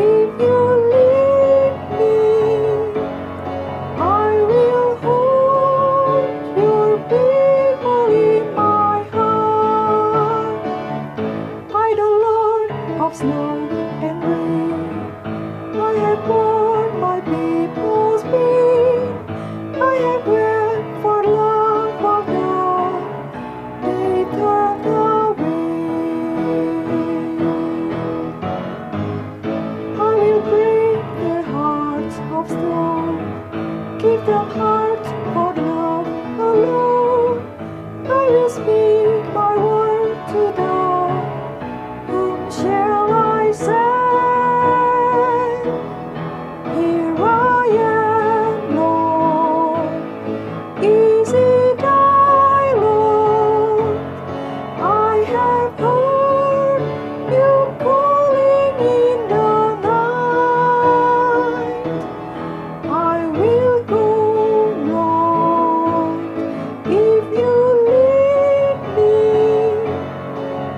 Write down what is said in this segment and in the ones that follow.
If you lead me, I will hold your people in my heart. By the Lord of snow and rain, I have borne my people's pain. I have wept for love of God, they turned away. I will break their hearts of stone, give them hearts for love alone. I will speak my word to them. Whom shall I send? Here I am, Lord. Easy thy Lord. I have heard you calling in the night. I will go, Lord. If you lead me,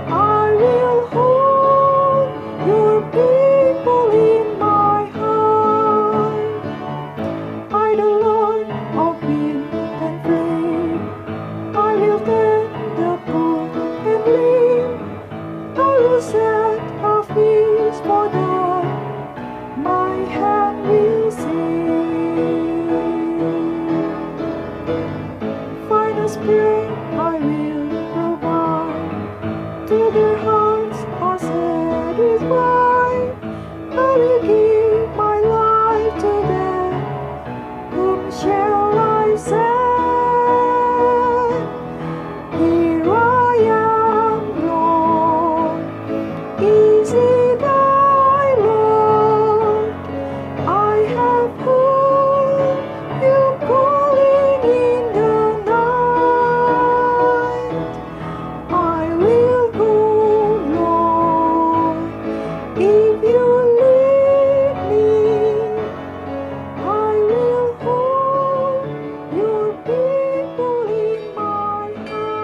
I will hold your people in my heart. I, the Lord of wind and flame, I will tend the poor and lame. I will set a feast for them, my hand will sing. Final spirit I will provide, till their hearts are satisfied. I will give my life to them. Whom shall I send? Here I am, Lord. Easy thy Lord. I have heard you calling in the night. I will go, Lord. If you lead me, I will hold your people in my heart.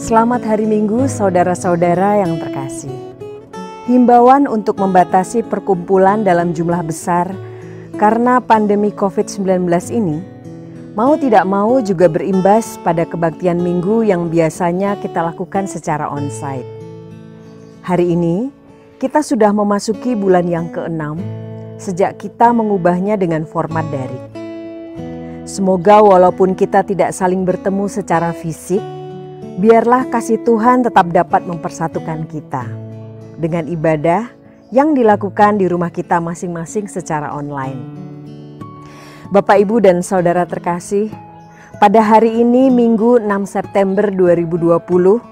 Selamat hari Minggu saudara-saudara yang terkasih. Himbauan untuk membatasi perkumpulan dalam jumlah besar karena pandemi COVID-19 ini mau tidak mau juga berimbas pada kebaktian minggu yang biasanya kita lakukan secara onsite. Hari ini kita sudah memasuki bulan yang ke-6 sejak kita mengubahnya dengan format daring. Semoga walaupun kita tidak saling bertemu secara fisik, biarlah kasih Tuhan tetap dapat mempersatukan kita dengan ibadah yang dilakukan di rumah kita masing-masing secara online. Bapak, Ibu, dan saudara terkasih, pada hari ini Minggu 6 September 2020,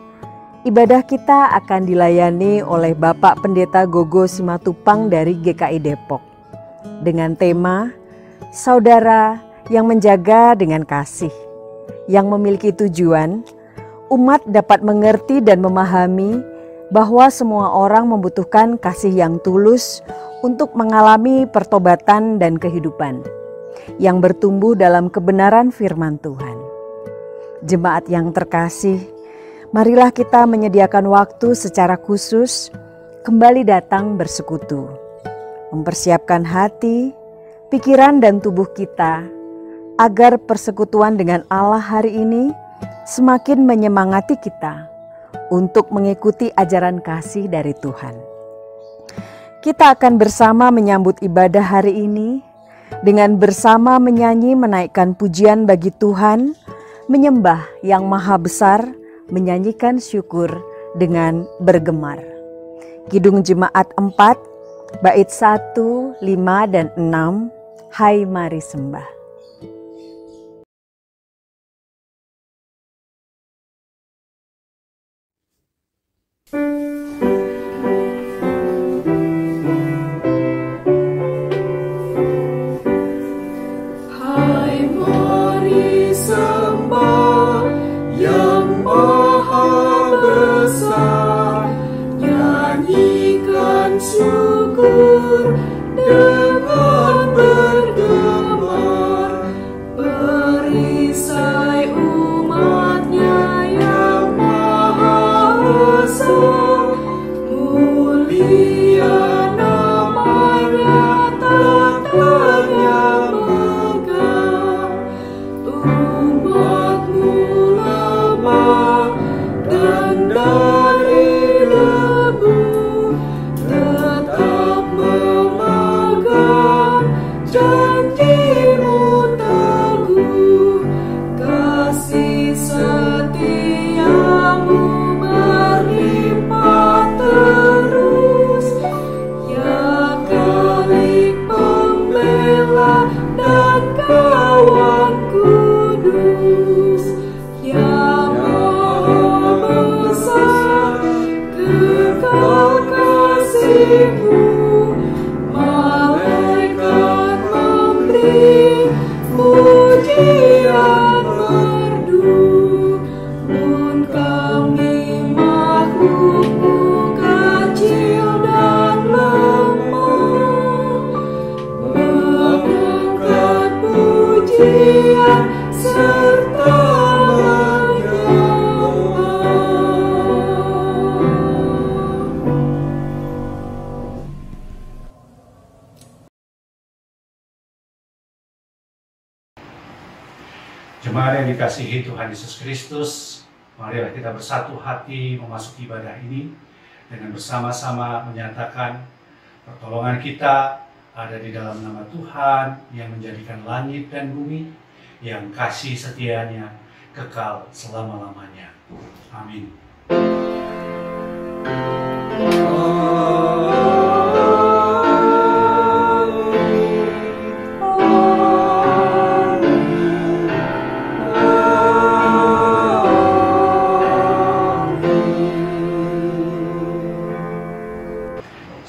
ibadah kita akan dilayani oleh Bapak Pendeta Gogo Simatupang dari GKI Depok dengan tema Saudara yang Menjaga dengan Kasih, yang memiliki tujuan umat dapat mengerti dan memahami bahwa semua orang membutuhkan kasih yang tulus untuk mengalami pertobatan dan kehidupan yang bertumbuh dalam kebenaran firman Tuhan. Jemaat yang terkasih, marilah kita menyediakan waktu secara khusus kembali datang bersekutu, mempersiapkan hati, pikiran dan tubuh kita agar persekutuan dengan Allah hari ini semakin menyemangati kita untuk mengikuti ajaran kasih dari Tuhan. Kita akan bersama menyambut ibadah hari ini dengan bersama menyanyi menaikkan pujian bagi Tuhan, menyembah yang maha besar, menyanyikan syukur dengan bergemar. Kidung Jemaat 4, bait 1, 5, dan 6, Hai Mari Sembah. Hai mari sembah yang maha besar, nyanyikan syukur dengan bergema, perisai umatnya yang maha esa, mulia namanya, tandanya megah. Umatmu lemah dan dari debu, tetap memegang janji-Mu teguh. Kasih setia-Mu berlimpah terus, ya Kalik Pembela dan Kawan Kudus, ya Maha Besar kekal kasih-Mu. Malaikat memberi pujian merdu, pun kami makhluk-Mu kecil dan lemah, mengangkat pujian serta menyembah. Jemaat yang dikasihi Tuhan Yesus Kristus, marilah kita bersatu hati memasuki ibadah ini dengan bersama-sama menyatakan pertolongan kita ada di dalam nama Tuhan yang menjadikan langit dan bumi, yang kasih setianya kekal selama-lamanya. Amin.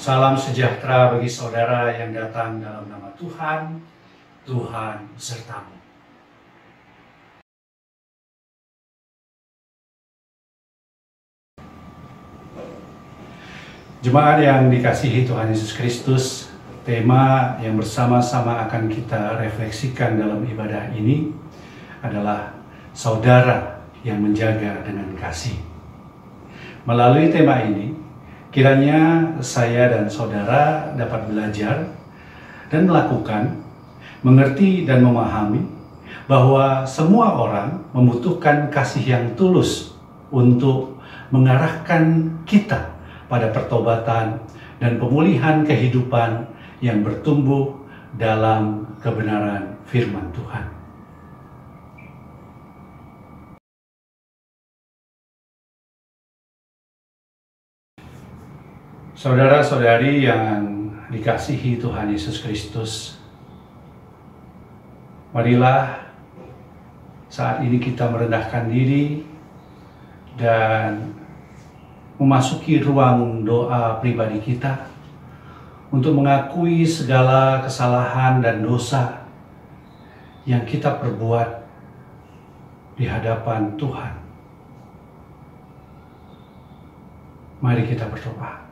Salam sejahtera bagi saudara yang datang dalam nama Tuhan. Tuhan besertamu. Jemaat yang dikasihi Tuhan Yesus Kristus, tema yang bersama-sama akan kita refleksikan dalam ibadah ini adalah saudara yang menjaga dengan kasih. Melalui tema ini, kiranya saya dan saudara dapat belajar dan melakukan, mengerti dan memahami bahwa semua orang membutuhkan kasih yang tulus untuk mengarahkan kita pada pertobatan dan pemulihan kehidupan yang bertumbuh dalam kebenaran firman Tuhan. Saudara-saudari yang dikasihi Tuhan Yesus Kristus, marilah saat ini kita merendahkan diri dan memasuki ruang doa pribadi kita untuk mengakui segala kesalahan dan dosa yang kita perbuat di hadapan Tuhan. Mari kita berdoa.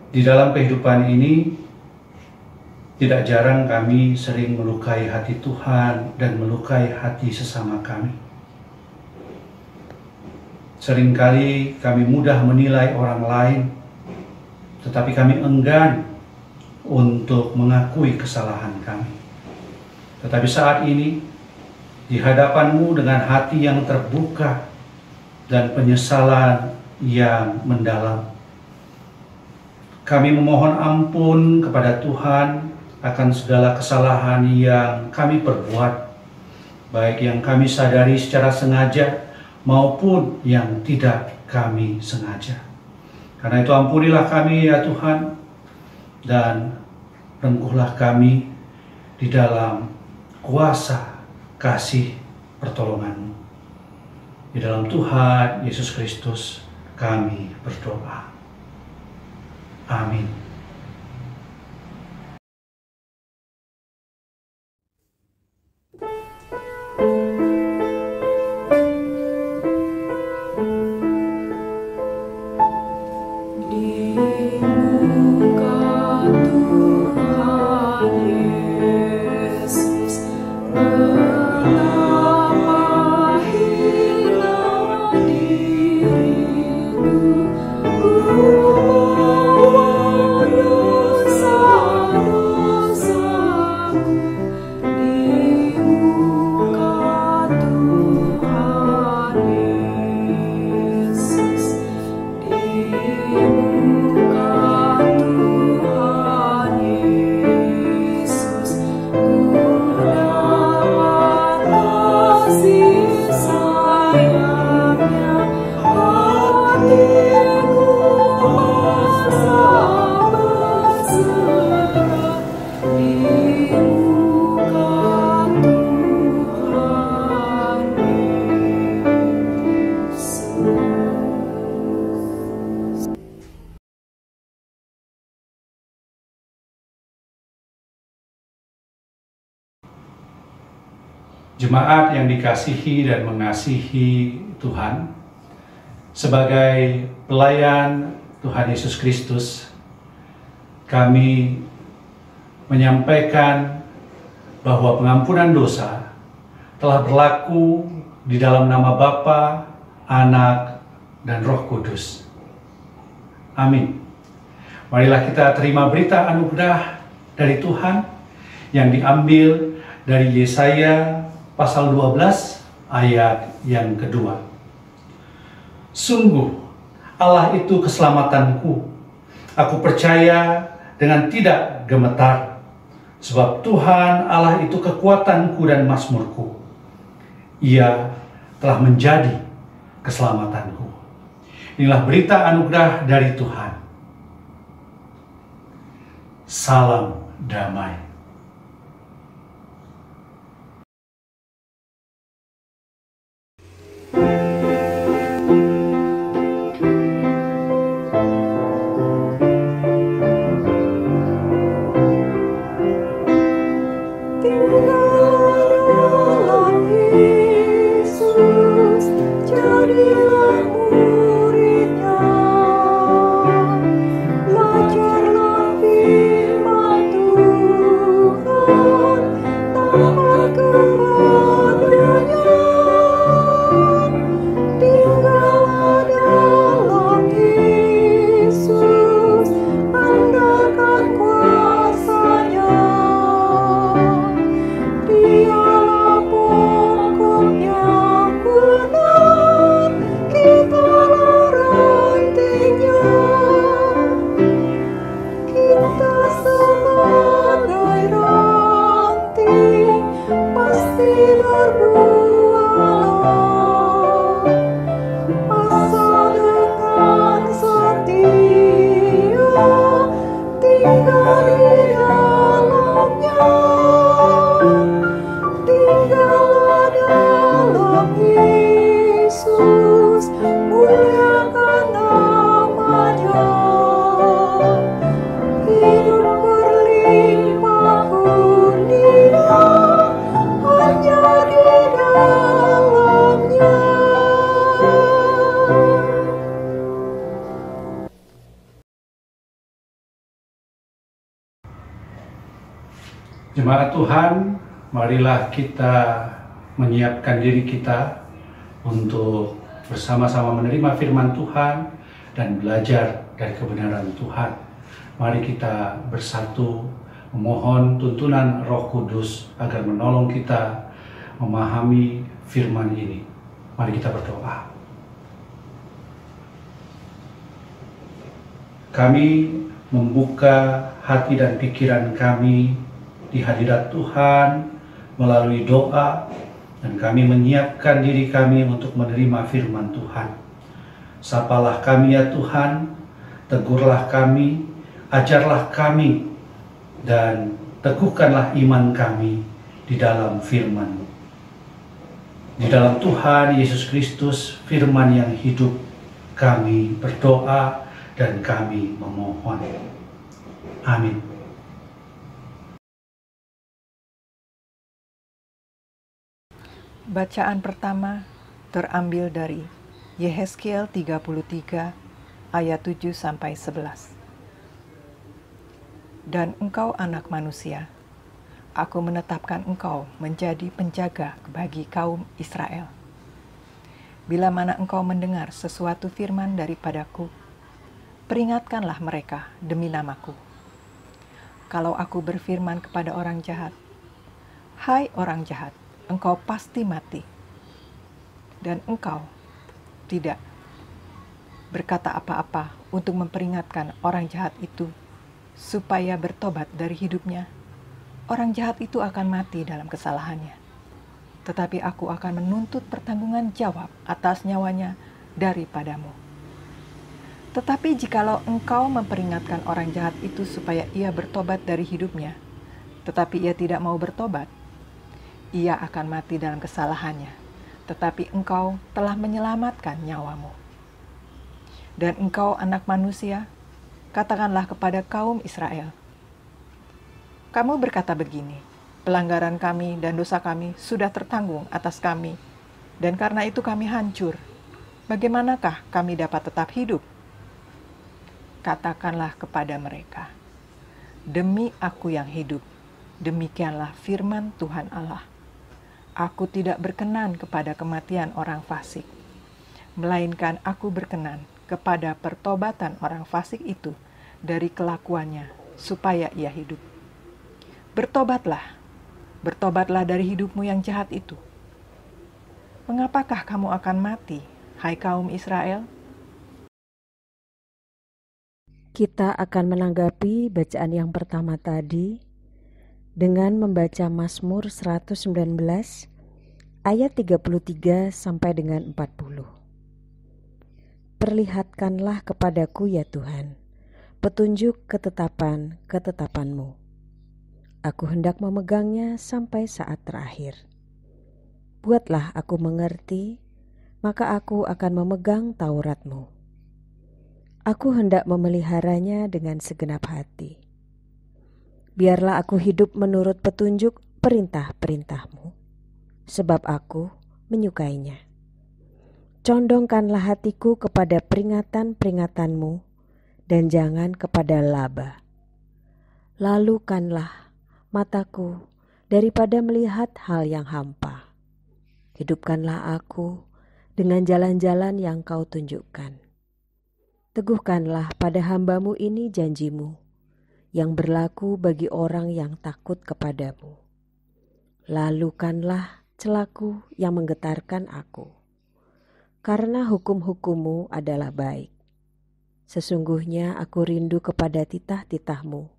Di dalam kehidupan ini, tidak jarang kami sering melukai hati Tuhan dan melukai hati sesama kami. Seringkali kami mudah menilai orang lain, tetapi kami enggan untuk mengakui kesalahan kami. Tetapi saat ini, di hadapan-Mu dengan hati yang terbuka dan penyesalan yang mendalam, kami memohon ampun kepada Tuhan akan segala kesalahan yang kami perbuat baik yang kami sadari secara sengaja maupun yang tidak kami sengaja. Karena itu ampunilah kami ya Tuhan, dan rengkuhlah kami di dalam kuasa kasih pertolongan-Mu. Di dalam Tuhan Yesus Kristus kami berdoa. Amin. Jemaat yang dikasihi dan mengasihi Tuhan, sebagai pelayan Tuhan Yesus Kristus, kami menyampaikan bahwa pengampunan dosa telah berlaku di dalam nama Bapa, Anak, dan Roh Kudus. Amin. Marilah kita terima berita anugerah dari Tuhan yang diambil dari Yesaya pasal 12 ayat yang kedua. Sungguh Allah itu keselamatanku. Aku percaya dengan tidak gemetar. Sebab Tuhan Allah itu kekuatanku dan mazmurku. Ia telah menjadi keselamatanku. Inilah berita anugerah dari Tuhan. Salam damai. Jemaat Tuhan, marilah kita menyiapkan diri kita untuk bersama-sama menerima firman Tuhan dan belajar dari kebenaran Tuhan. Mari kita bersatu memohon tuntunan Roh Kudus agar menolong kita memahami firman ini. Mari kita berdoa. Kami membuka hati dan pikiran kami di hadirat Tuhan melalui doa dan kami menyiapkan diri kami untuk menerima firman Tuhan. Sapalah kami ya Tuhan, tegurlah kami, ajarlah kami, dan teguhkanlah iman kami di dalam firman-Mu. Di dalam Tuhan Yesus Kristus, firman yang hidup, kami berdoa dan kami memohon. Amin. Bacaan pertama terambil dari Yehezkiel 33 ayat 7-11. Dan engkau anak manusia, aku menetapkan engkau menjadi penjaga bagi kaum Israel. Bila mana engkau mendengar sesuatu firman daripadaku, peringatkanlah mereka demi namaku. Kalau aku berfirman kepada orang jahat, hai orang jahat, engkau pasti mati. Dan engkau tidak berkata apa-apa untuk memperingatkan orang jahat itu supaya bertobat dari hidupnya, orang jahat itu akan mati dalam kesalahannya. Tetapi aku akan menuntut pertanggungan jawab atas nyawanya daripadamu. Tetapi jikalau engkau memperingatkan orang jahat itu supaya ia bertobat dari hidupnya, tetapi ia tidak mau bertobat, ia akan mati dalam kesalahannya, tetapi engkau telah menyelamatkan nyawamu. Dan engkau anak manusia, katakanlah kepada kaum Israel, kamu berkata begini, pelanggaran kami dan dosa kami sudah tertanggung atas kami, dan karena itu kami hancur. Bagaimanakah kami dapat tetap hidup? Katakanlah kepada mereka, demi aku yang hidup, demikianlah firman Tuhan Allah. Aku tidak berkenan kepada kematian orang fasik, melainkan aku berkenan kepada pertobatan orang fasik itu dari kelakuannya, supaya ia hidup. Bertobatlah dari hidupmu yang jahat itu. Mengapakah kamu akan mati, hai kaum Israel? Kita akan menanggapi bacaan yang pertama tadi dengan membaca Mazmur 119 ayat 33 sampai dengan 40. Perlihatkanlah kepadaku ya Tuhan, petunjuk ketetapan-ketetapan-Mu. Aku hendak memegangnya sampai saat terakhir. Buatlah aku mengerti, maka aku akan memegang Taurat-Mu. Aku hendak memeliharanya dengan segenap hati. Biarlah aku hidup menurut petunjuk perintah-perintah-Mu, sebab aku menyukainya. Condongkanlah hatiku kepada peringatan-peringatan-Mu, dan jangan kepada laba. Lalukanlah mataku daripada melihat hal yang hampa. Hidupkanlah aku dengan jalan-jalan yang Kau tunjukkan. Teguhkanlah pada hamba-Mu ini janji-Mu, yang berlaku bagi orang yang takut kepadamu. Lalukanlah celaku yang menggetarkan aku, karena hukum-hukum-Mu adalah baik. Sesungguhnya aku rindu kepada titah-titah-Mu.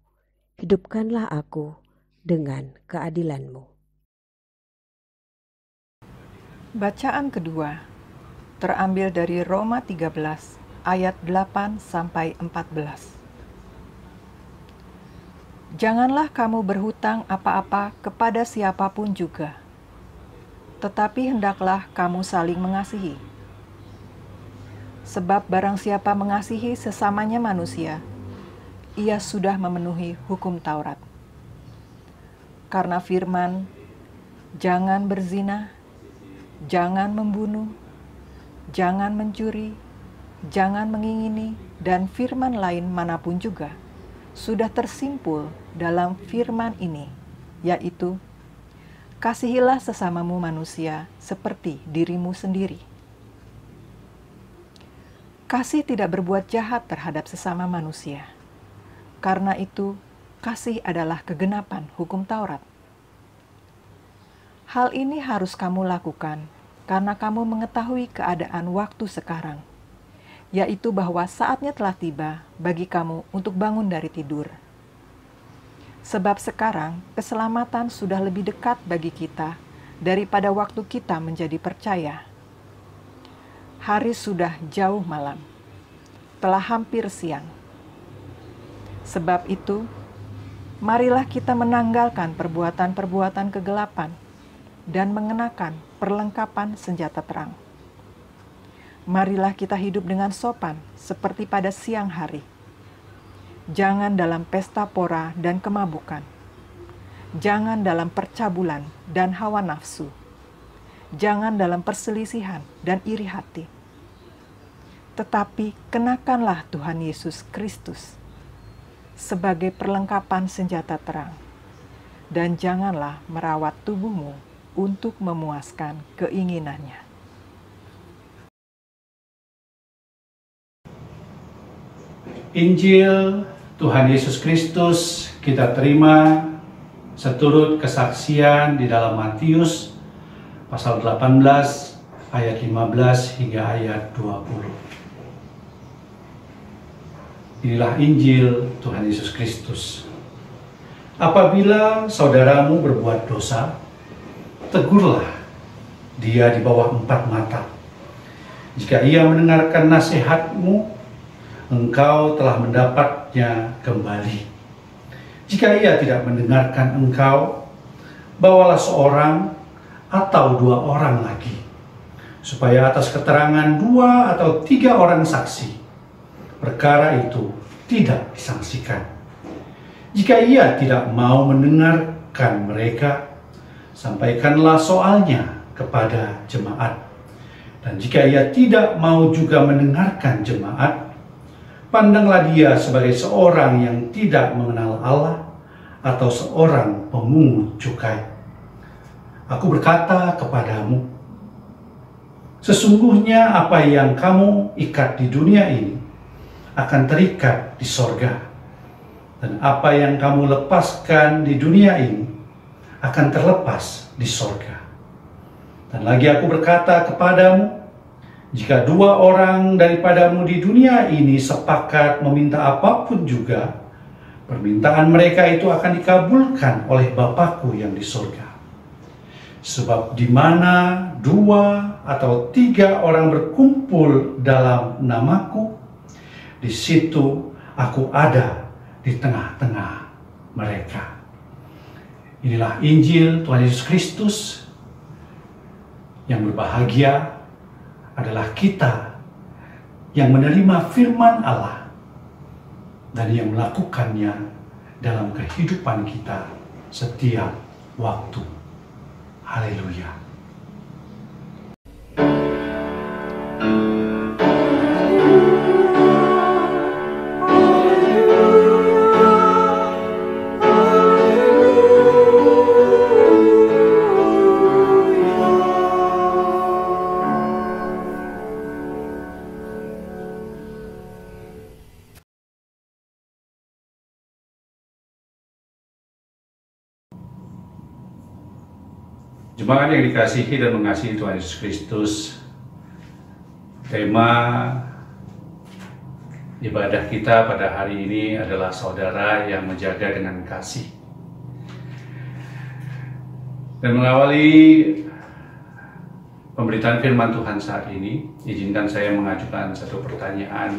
Hidupkanlah aku dengan keadilan-Mu. Bacaan kedua terambil dari Roma 13 ayat 8-14. Janganlah kamu berhutang apa-apa kepada siapapun juga, tetapi hendaklah kamu saling mengasihi. Sebab barang siapa mengasihi sesamanya manusia, ia sudah memenuhi hukum Taurat. Karena firman, jangan berzina, jangan membunuh, jangan mencuri, jangan mengingini, dan firman lain manapun juga sudah tersimpul dalam firman ini, yaitu, kasihilah sesamamu manusia seperti dirimu sendiri. Kasih tidak berbuat jahat terhadap sesama manusia. Karena itu, kasih adalah kegenapan hukum Taurat. Hal ini harus kamu lakukan karena kamu mengetahui keadaan waktu sekarang, yaitu bahwa saatnya telah tiba bagi kamu untuk bangun dari tidur. Sebab sekarang keselamatan sudah lebih dekat bagi kita daripada waktu kita menjadi percaya. Hari sudah jauh malam, telah hampir siang. Sebab itu, marilah kita menanggalkan perbuatan-perbuatan kegelapan dan mengenakan perlengkapan senjata terang. Marilah kita hidup dengan sopan seperti pada siang hari. Jangan dalam pesta pora dan kemabukan. Jangan dalam percabulan dan hawa nafsu. Jangan dalam perselisihan dan iri hati. Tetapi kenakanlah Tuhan Yesus Kristus sebagai perlengkapan senjata terang. Dan janganlah merawat tubuhmu untuk memuaskan keinginannya. Injil Tuhan Yesus Kristus kita terima seturut kesaksian di dalam Matius pasal 18 ayat 15 hingga ayat 20. Inilah Injil Tuhan Yesus Kristus. Apabila saudaramu berbuat dosa, tegurlah dia di bawah 4 mata. Jika ia mendengarkan nasihatmu, engkau telah mendapatnya kembali. Jika ia tidak mendengarkan engkau, bawalah seorang atau 2 orang lagi, supaya atas keterangan 2 atau 3 orang saksi, perkara itu tidak disangsikan. Jika ia tidak mau mendengarkan mereka, sampaikanlah soalnya kepada jemaat. Dan jika ia tidak mau juga mendengarkan jemaat, pandanglah dia sebagai seorang yang tidak mengenal Allah atau seorang pemungut cukai. Aku berkata kepadamu, sesungguhnya apa yang kamu ikat di dunia ini akan terikat di sorga, dan apa yang kamu lepaskan di dunia ini akan terlepas di sorga. Dan lagi aku berkata kepadamu, jika 2 orang daripadamu di dunia ini sepakat meminta apapun juga, permintaan mereka itu akan dikabulkan oleh Bapakku yang di surga. Sebab di mana 2 atau 3 orang berkumpul dalam namaku, di situ aku ada di tengah-tengah mereka. Inilah Injil Tuhan Yesus Kristus. Yang berbahagia adalah kita yang menerima firman Allah dan yang melakukannya dalam kehidupan kita setiap waktu. Haleluya. Jemaat yang dikasihi dan mengasihi Tuhan Yesus Kristus, tema ibadah kita pada hari ini adalah saudara yang menjaga dengan kasih. Dan mengawali pemberitaan firman Tuhan saat ini, izinkan saya mengajukan satu pertanyaan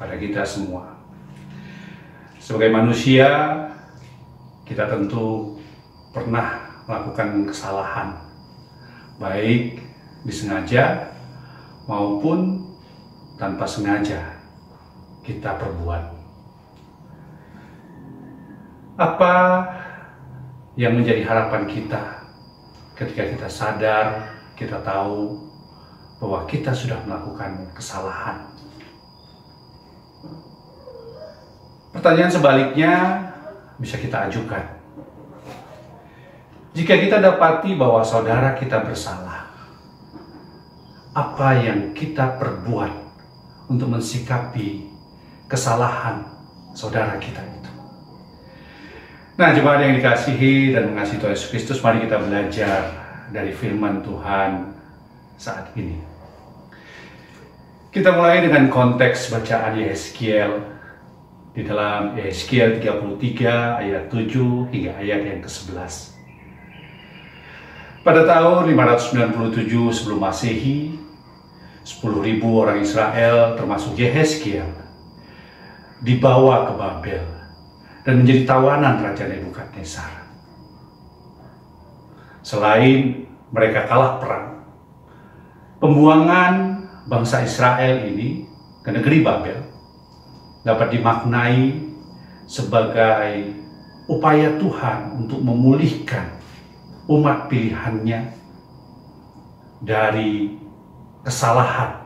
pada kita semua. Sebagai manusia, kita tentu pernah melakukan kesalahan, baik disengaja maupun tanpa sengaja kita perbuat. Apa yang menjadi harapan kita ketika kita sadar, kita tahu bahwa kita sudah melakukan kesalahan? Pertanyaan sebaliknya bisa kita ajukan. Jika kita dapati bahwa saudara kita bersalah, apa yang kita perbuat untuk mensikapi kesalahan saudara kita itu? Nah, jemaat yang dikasihi dan mengasihi Tuhan Yesus Kristus, mari kita belajar dari firman Tuhan saat ini. Kita mulai dengan konteks bacaan Yehezkiel di dalam Yehezkiel 33 ayat 7 hingga ayat yang ke-11. Pada tahun 597 sebelum Masehi, 10.000 orang Israel termasuk Yehezkiel dibawa ke Babel dan menjadi tawanan Raja Nebukadnezar. Selain mereka kalah perang, pembuangan bangsa Israel ini ke negeri Babel dapat dimaknai sebagai upaya Tuhan untuk memulihkan umat pilihannya dari kesalahan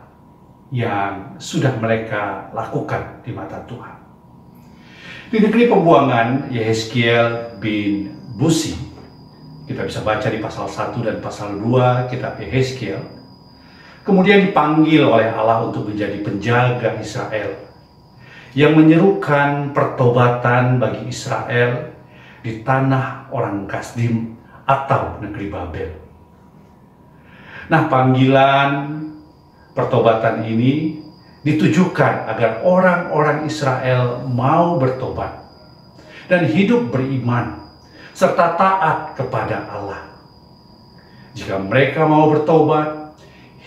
yang sudah mereka lakukan di mata Tuhan. Di negeri pembuangan Yehezkiel bin Buzi, kita bisa baca di pasal 1 dan pasal 2 kitab Yehezkiel, kemudian dipanggil oleh Allah untuk menjadi penjaga Israel yang menyerukan pertobatan bagi Israel di tanah orang Kasdim atau negeri Babel. Nah, panggilan pertobatan ini ditujukan agar orang-orang Israel mau bertobat dan hidup beriman serta taat kepada Allah. Jika mereka mau bertobat,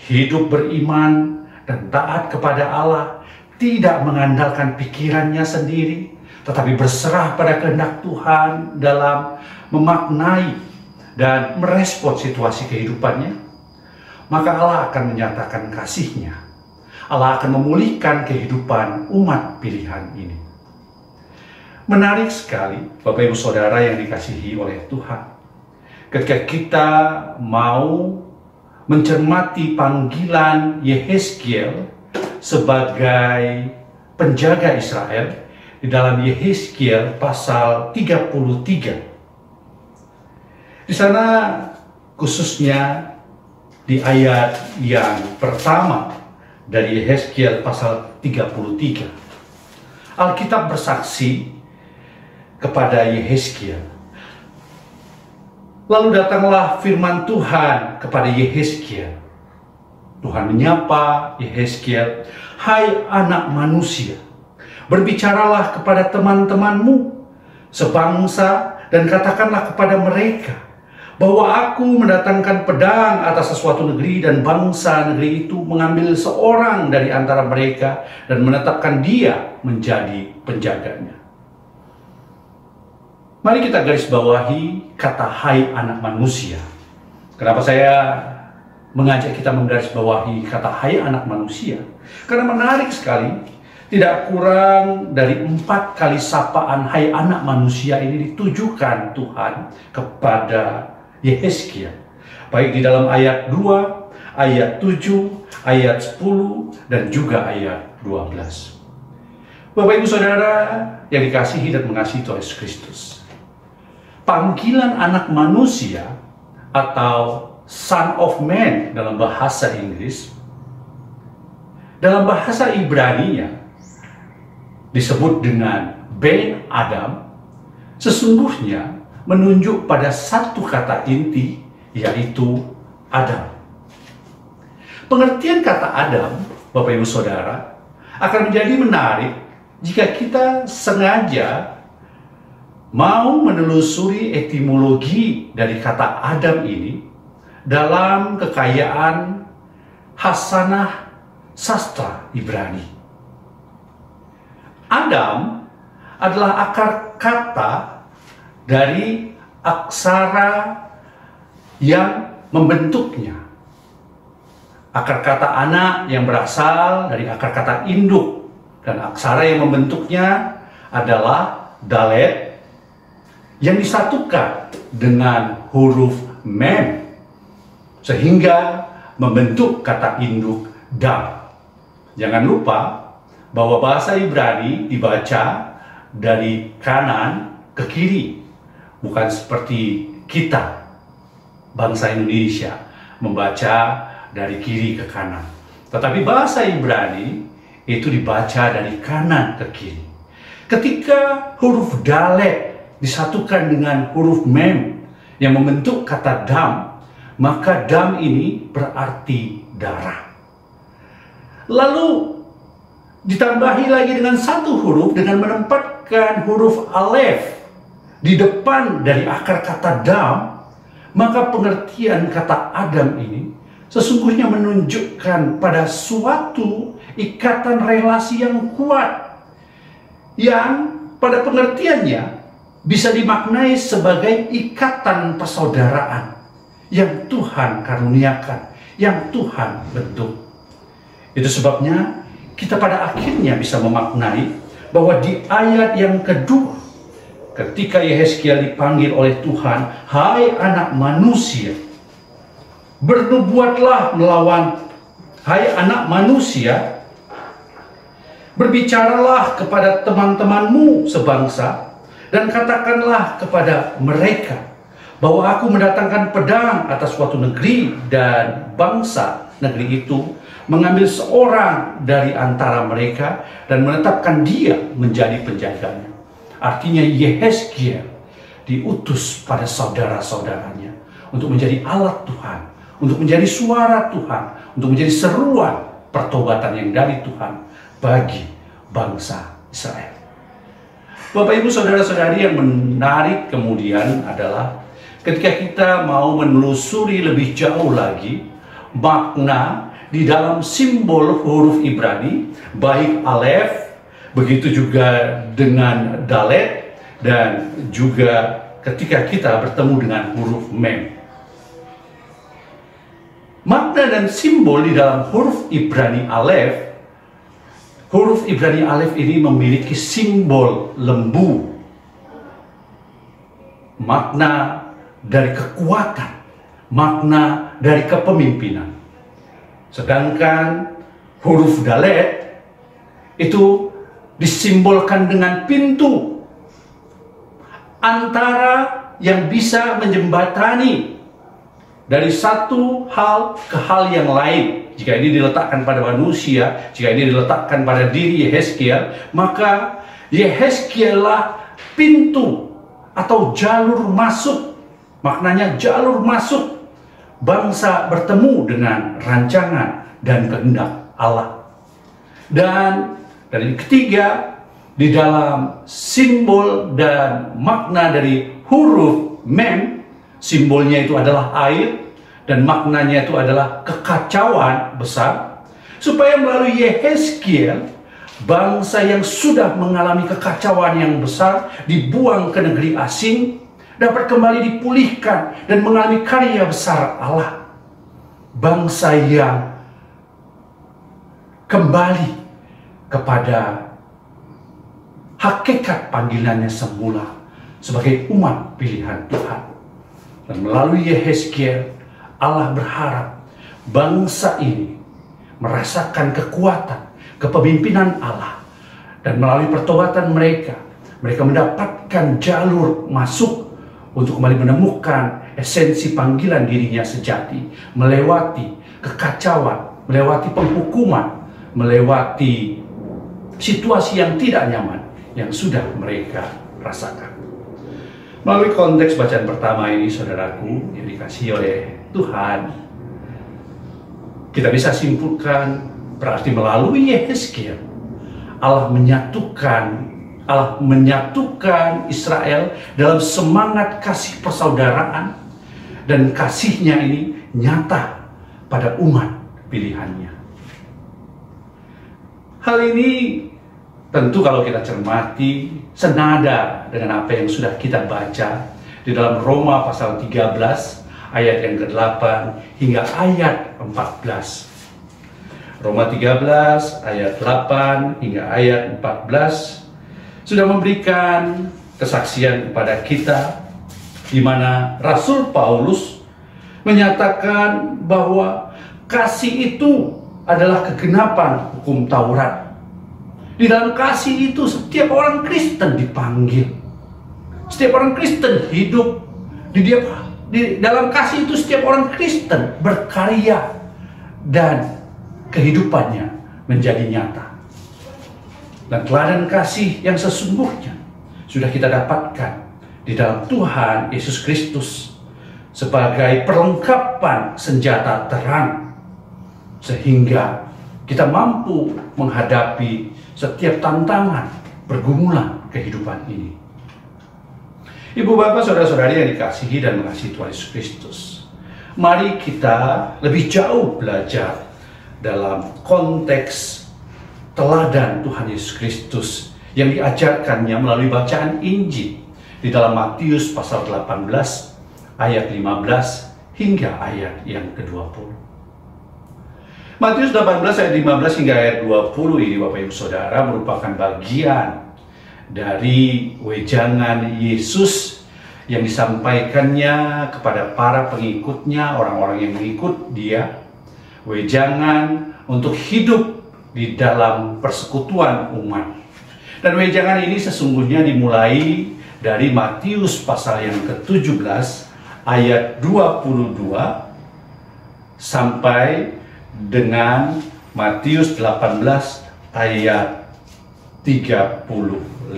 hidup beriman dan taat kepada Allah, tidak mengandalkan pikirannya sendiri, tetapi berserah pada kehendak Tuhan dalam memaknai dan merespon situasi kehidupannya, maka Allah akan menyatakan kasih-Nya. Allah akan memulihkan kehidupan umat pilihan ini. Menarik sekali, Bapak Ibu Saudara yang dikasihi oleh Tuhan, ketika kita mau mencermati panggilan Yehezkiel sebagai penjaga Israel di dalam Yehezkiel pasal 33. Di sana khususnya di ayat yang pertama dari Yehezkiel pasal 33, Alkitab bersaksi kepada Yehezkiel. Lalu datanglah firman Tuhan kepada Yehezkiel. Tuhan menyapa Yehezkiel, "Hai anak manusia, berbicaralah kepada teman-temanmu sebangsa dan katakanlah kepada mereka bahwa aku mendatangkan pedang atas sesuatu negeri dan bangsa negeri itu mengambil seorang dari antara mereka dan menetapkan dia menjadi penjaganya." Mari kita garis bawahi kata "hai anak manusia". Kenapa saya mengajak kita menggaris bawahi kata "hai anak manusia"? Karena menarik sekali, tidak kurang dari 4 kali sapaan "hai anak manusia" ini ditujukan Tuhan kepada Yehezkiel, baik di dalam ayat 2, ayat 7, ayat 10, dan juga ayat 12. Bapak Ibu Saudara yang dikasihi dan mengasihi Tuhan Yesus Kristus, panggilan anak manusia atau Son of Man dalam bahasa Inggris, dalam bahasa Ibrani-nya disebut dengan Ben Adam, sesungguhnya menunjuk pada satu kata inti, yaitu Adam. Pengertian kata Adam, Bapak Ibu Saudara, akan menjadi menarik jika kita sengaja mau menelusuri etimologi dari kata Adam ini dalam kekayaan hasanah sastra Ibrani. Adam adalah akar kata dari aksara yang membentuknya. Akar kata anak yang berasal dari akar kata induk, dan aksara yang membentuknya adalah dalet yang disatukan dengan huruf mem sehingga membentuk kata induk dam. Jangan lupa bahwa bahasa Ibrani dibaca dari kanan ke kiri, bukan seperti kita bangsa Indonesia membaca dari kiri ke kanan. Tetapi bahasa Ibrani itu dibaca dari kanan ke kiri. Ketika huruf dalet disatukan dengan huruf mem yang membentuk kata dam, maka dam ini berarti darah. Lalu ditambahi lagi dengan satu huruf dengan menempatkan huruf alef di depan dari akar kata dam, maka pengertian kata Adam ini sesungguhnya menunjukkan pada suatu ikatan relasi yang kuat, yang pada pengertiannya bisa dimaknai sebagai ikatan persaudaraan yang Tuhan karuniakan, yang Tuhan bentuk. Itu sebabnya kita pada akhirnya bisa memaknai bahwa di ayat yang kedua, ketika Yehezkiel dipanggil oleh Tuhan, "Hai anak manusia, bernubuatlah melawan, hai anak manusia, berbicaralah kepada teman-temanmu sebangsa, dan katakanlah kepada mereka bahwa aku mendatangkan pedang atas suatu negeri, dan bangsa negeri itu mengambil seorang dari antara mereka dan menetapkan dia menjadi penjaganya." Artinya Yehezkiel diutus pada saudara-saudaranya untuk menjadi alat Tuhan, untuk menjadi suara Tuhan, untuk menjadi seruan pertobatan yang dari Tuhan bagi bangsa Israel. Bapak Ibu saudara-saudari, yang menarik kemudian adalah ketika kita mau menelusuri lebih jauh lagi makna di dalam simbol huruf Ibrani, baik alef, begitu juga dengan dalet, dan juga ketika kita bertemu dengan huruf mem. Makna dan simbol di dalam huruf Ibrani alef, huruf Ibrani alef ini memiliki simbol lembu, makna dari kekuatan, makna dari kepemimpinan. Sedangkan huruf dalet itu disimbolkan dengan pintu, antara yang bisa menjembatani dari satu hal ke hal yang lain. Jika ini diletakkan pada manusia, jika ini diletakkan pada diri Yehezkiel, maka Yehezkiel lah pintu atau jalur masuk. Maknanya jalur masuk bangsa bertemu dengan rancangan dan kehendak Allah. Dan dari ketiga, di dalam simbol dan makna dari huruf mem, simbolnya itu adalah air dan maknanya itu adalah kekacauan besar, supaya melalui Yehezkiel bangsa yang sudah mengalami kekacauan yang besar dibuang ke negeri asing dapat kembali dipulihkan dan mengalami karya besar Allah. Bangsa yang kembali kepada hakikat panggilannya semula sebagai umat pilihan Tuhan. Dan melalui Yehezkiel, Allah berharap bangsa ini merasakan kekuatan, kepemimpinan Allah. Dan melalui pertobatan mereka, mereka mendapatkan jalur masuk untuk kembali menemukan esensi panggilan dirinya sejati, melewati kekacauan, melewati penghukuman, melewati situasi yang tidak nyaman yang sudah mereka rasakan. Melalui konteks bacaan pertama ini, saudaraku, yang dikasihi oleh Tuhan, kita bisa simpulkan berarti melalui Yehezkiel Allah menyatukan Israel dalam semangat kasih persaudaraan, dan kasihnya ini nyata pada umat pilihannya. Hal ini tentu kalau kita cermati senada dengan apa yang sudah kita baca di dalam Roma pasal 13 ayat yang ke-8 hingga ayat 14. Roma 13 ayat 8 hingga ayat 14 sudah memberikan kesaksian kepada kita, di mana Rasul Paulus menyatakan bahwa kasih itu adalah kegenapan hukum Taurat. Di dalam kasih itu setiap orang Kristen dipanggil. Setiap orang Kristen hidup. Di dalam kasih itu setiap orang Kristen berkarya dan kehidupannya menjadi nyata. Dan teladan kasih yang sesungguhnya sudah kita dapatkan di dalam Tuhan Yesus Kristus sebagai perlengkapan senjata terang, sehingga kita mampu menghadapi setiap tantangan pergumulan kehidupan ini. Ibu bapak saudara-saudari yang dikasihi dan mengasihi Tuhan Yesus Kristus, mari kita lebih jauh belajar dalam konteks teladan Tuhan Yesus Kristus yang diajarkannya melalui bacaan Injil di dalam Matius pasal 18 ayat 15 hingga ayat yang ke-20. Matius 18 ayat 15 hingga ayat 20 ini Bapak Ibu Saudara merupakan bagian dari wejangan Yesus yang disampaikannya kepada para pengikutnya, orang-orang yang mengikut dia. Wejangan untuk hidup di dalam persekutuan umat. Dan wejangan ini sesungguhnya dimulai dari Matius pasal yang ke-17 ayat 22 sampai dengan Matius 18 ayat 35.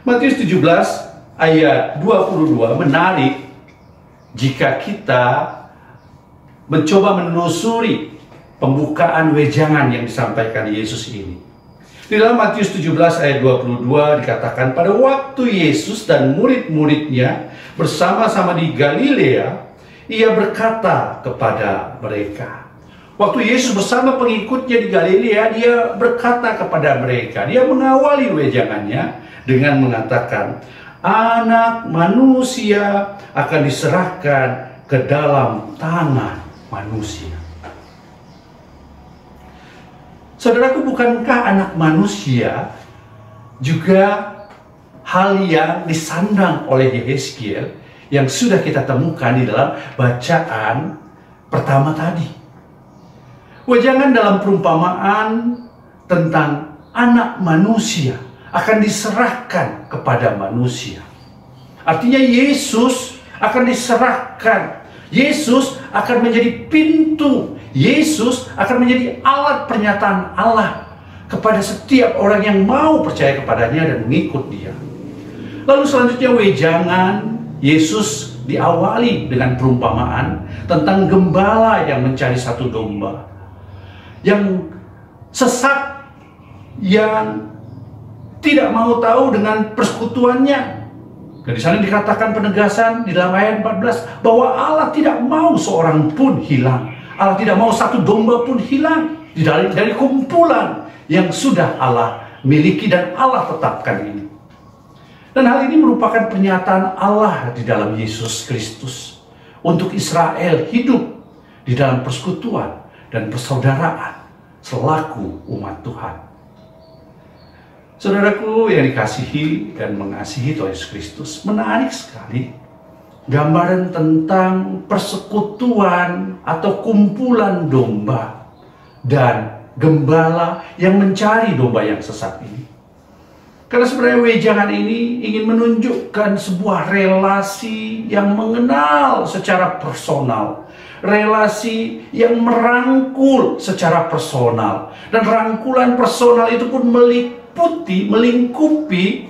Matius 17 ayat 22 menarik jika kita mencoba menelusuri pembukaan wejangan yang disampaikan Yesus ini. Di dalam Matius 17 ayat 22 dikatakan, pada waktu Yesus dan murid-muridnya bersama-sama di Galilea, ia berkata kepada mereka. Waktu Yesus bersama pengikutnya di Galilea, dia berkata kepada mereka, dia mengawali wejangannya dengan mengatakan, Anak manusia akan diserahkan ke dalam tangan manusia. Saudaraku, bukankah anak manusia juga hal yang disandang oleh Yehezkiel yang sudah kita temukan di dalam bacaan pertama tadi? Wejangan dalam perumpamaan tentang anak manusia akan diserahkan kepada manusia. Artinya Yesus akan diserahkan. Yesus akan menjadi pintu. Yesus akan menjadi alat pernyataan Allah kepada setiap orang yang mau percaya kepadanya dan mengikut dia. Lalu selanjutnya wejangan Yesus diawali dengan perumpamaan tentang gembala yang mencari satu domba yang sesat, yang tidak mau tahu dengan persekutuannya. Dan di sana dikatakan penegasan di dalam ayat 14 bahwa Allah tidak mau seorang pun hilang. Allah tidak mau satu domba pun hilang dari kumpulan yang sudah Allah miliki dan Allah tetapkan ini. Dan hal ini merupakan pernyataan Allah di dalam Yesus Kristus untuk Israel hidup di dalam persekutuan dan persaudaraan selaku umat Tuhan. Saudaraku yang dikasihi dan mengasihi Tuhan Yesus Kristus, menarik sekali gambaran tentang persekutuan atau kumpulan domba dan gembala yang mencari domba yang sesat ini. Karena sebenarnya wejangan ini ingin menunjukkan sebuah relasi yang mengenal secara personal, relasi yang merangkul secara personal, dan rangkulan personal itu pun melingkupi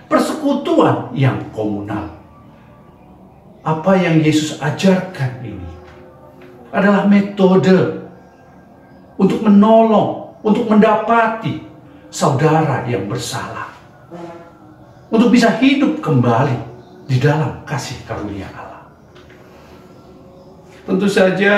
persekutuan yang komunal. Apa yang Yesus ajarkan ini adalah metode untuk menolong, untuk mendapati saudara yang bersalah, untuk bisa hidup kembali di dalam kasih karunia Allah. Tentu saja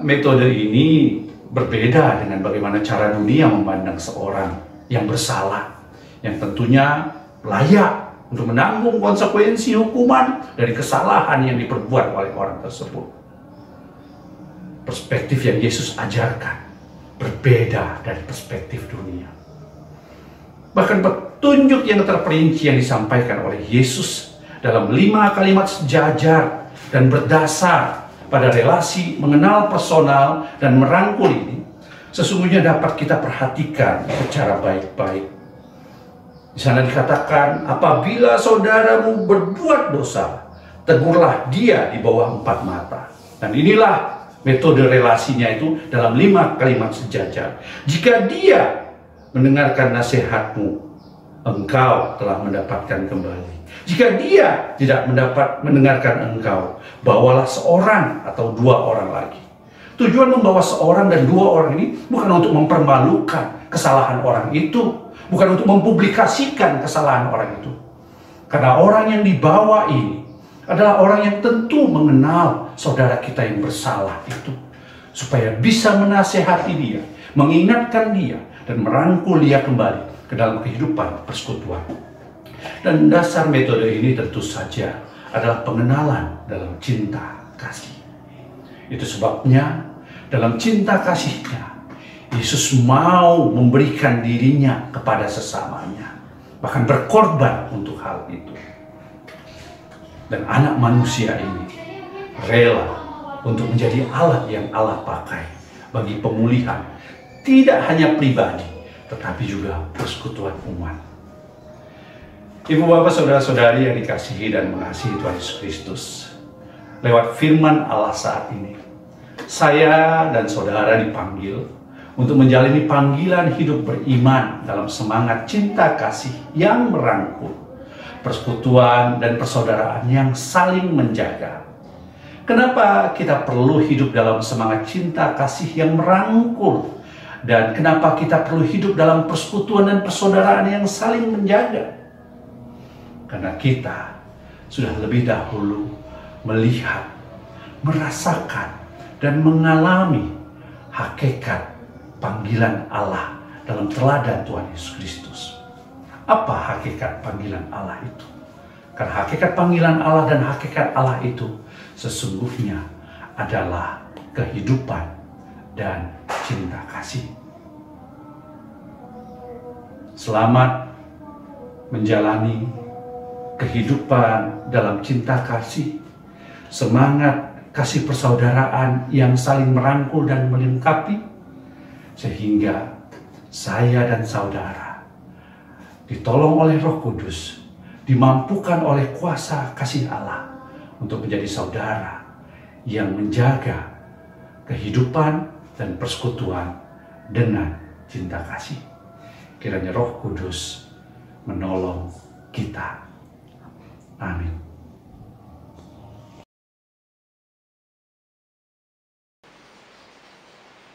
metode ini berbeda dengan bagaimana cara dunia memandang seorang yang bersalah, yang tentunya layak untuk menanggung konsekuensi hukuman dari kesalahan yang diperbuat oleh orang tersebut. Perspektif yang Yesus ajarkan berbeda dari perspektif dunia. Bahkan petunjuk yang terperinci yang disampaikan oleh Yesus dalam 5 kalimat sejajar dan berdasar pada relasi mengenal personal dan merangkul ini sesungguhnya dapat kita perhatikan secara baik-baik. Di sana dikatakan, apabila saudaramu berbuat dosa, tegurlah dia di bawah 4 mata. Dan inilah metode relasinya itu dalam 5 kalimat sejajar. Jika dia mendengarkan nasihatmu, engkau telah mendapatkan kembali. Jika dia tidak mendengarkan engkau, bawalah seorang atau 2 orang lagi. Tujuan membawa seorang dan 2 orang ini bukan untuk mempermalukan kesalahan orang itu, bukan untuk mempublikasikan kesalahan orang itu, Karena orang yang dibawa ini adalah orang yang tentu mengenal saudara kita yang bersalah itu, supaya bisa menasehati dia, mengingatkan dia, dan merangkul dia kembali ke dalam kehidupan persekutuan. Dan dasar metode ini tentu saja adalah pengenalan dalam cinta kasih. Itu sebabnya dalam cinta kasihnya, Yesus mau memberikan dirinya kepada sesamanya, bahkan berkorban untuk hal itu. Dan anak manusia ini rela untuk menjadi alat yang Allah pakai bagi pemulihan tidak hanya pribadi, tetapi juga persekutuan umat. Ibu bapak saudara-saudari yang dikasihi dan mengasihi Tuhan Yesus Kristus, lewat firman Allah saat ini, saya dan saudara dipanggil untuk menjalani panggilan hidup beriman dalam semangat cinta kasih yang merangkul, persekutuan dan persaudaraan yang saling menjaga. Kenapa kita perlu hidup dalam semangat cinta kasih yang merangkul? Dan kenapa kita perlu hidup dalam persekutuan dan persaudaraan yang saling menjaga? Karena kita sudah lebih dahulu melihat, merasakan, dan mengalami hakikat panggilan Allah dalam teladan Tuhan Yesus Kristus. Apa hakikat panggilan Allah itu? Karena hakikat panggilan Allah dan hakikat Allah itu sesungguhnya adalah kehidupan dan cinta kasih. Selamat menjalani kehidupan dalam cinta kasih, semangat kasih persaudaraan yang saling merangkul dan melengkapi, sehingga saya dan saudara ditolong oleh Roh Kudus, dimampukan oleh kuasa kasih Allah untuk menjadi saudara yang menjaga kehidupan dan persekutuan dengan cinta kasih. Kiranya Roh Kudus menolong kita. Amin.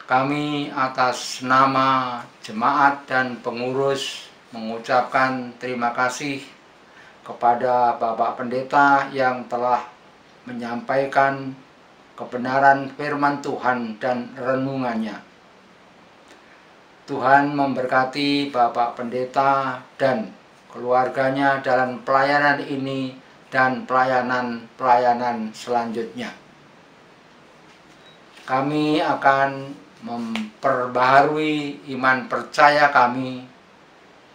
Kami atas nama jemaat dan pengurus mengucapkan terima kasih kepada Bapak Pendeta yang telah menyampaikan kebenaran firman Tuhan dan renungannya. Tuhan memberkati Bapak Pendeta dan keluarganya dalam pelayanan ini dan pelayanan-pelayanan selanjutnya. Kami akan memperbaharui iman percaya kami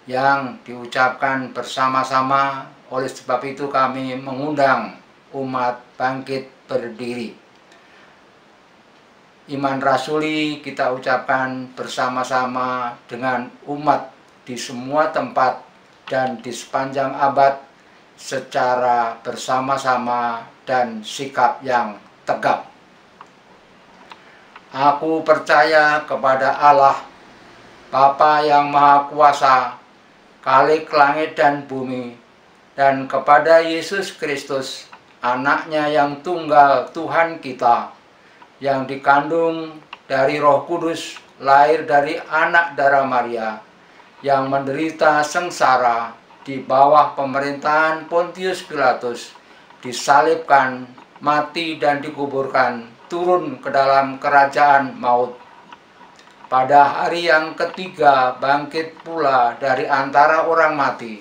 yang diucapkan bersama-sama. Oleh sebab itu kami mengundang umat bangkit berdiri. Iman rasuli kita ucapkan bersama-sama dengan umat di semua tempat dan di sepanjang abad secara bersama-sama dan sikap yang tegap. Aku percaya kepada Allah, Bapa yang Maha Kuasa, Khalik langit dan bumi, dan kepada Yesus Kristus, Anaknya yang tunggal Tuhan kita, yang dikandung dari Roh Kudus, lahir dari anak darah Maria, yang menderita sengsara di bawah pemerintahan Pontius Pilatus, disalibkan, mati dan dikuburkan, turun ke dalam kerajaan maut. Pada hari yang ketiga bangkit pula dari antara orang mati,